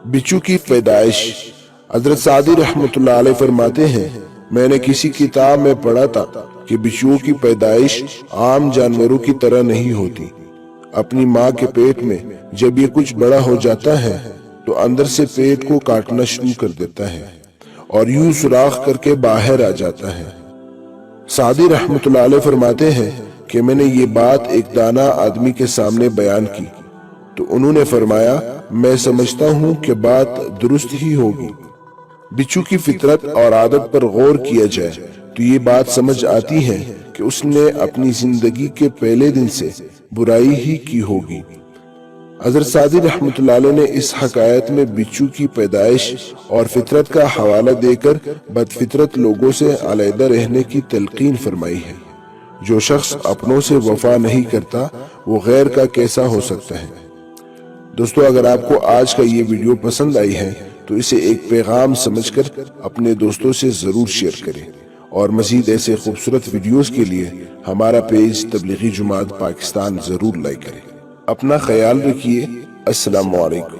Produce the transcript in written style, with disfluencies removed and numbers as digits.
بچھو کی پیدائش۔ حضرت سعدی رحمۃ اللہ علیہ فرماتے ہیں، میں نے کسی کتاب میں پڑھا تھا کہ بچھو کی پیدائش عام جانوروں کی طرح نہیں ہوتی۔ اپنی ماں کے پیٹ میں جب یہ کچھ بڑا ہو جاتا ہے تو اندر سے پیٹ کو کاٹنا شروع کر دیتا ہے اور یوں سوراخ کر کے باہر آ جاتا ہے۔ سعدی رحمۃ اللہ علیہ فرماتے ہیں کہ میں نے یہ بات ایک دانا آدمی کے سامنے بیان کی تو انہوں نے فرمایا، میں سمجھتا ہوں کہ بات درست ہی ہوگی۔ بچھو کی فطرت اور عادت پر غور کیا جائے تو یہ بات سمجھ آتی ہے کہ اس نے اپنی زندگی کے پہلے دن سے برائی ہی کی ہوگی۔ حضرت سعدی رحمۃ اللہ علیہ نے اس حکایت میں بچھو کی پیدائش اور فطرت کا حوالہ دے کر بد فطرت لوگوں سے علیحدہ رہنے کی تلقین فرمائی ہے۔ جو شخص اپنوں سے وفا نہیں کرتا وہ غیر کا کیسا ہو سکتا ہے؟ دوستو، اگر آپ کو آج کا یہ ویڈیو پسند آئی ہے تو اسے ایک پیغام سمجھ کر اپنے دوستوں سے ضرور شیئر کریں، اور مزید ایسے خوبصورت ویڈیوز کے لیے ہمارا پیج تبلیغی جماعت پاکستان ضرور لائک کریں۔ اپنا خیال رکھیے۔ السلام علیکم۔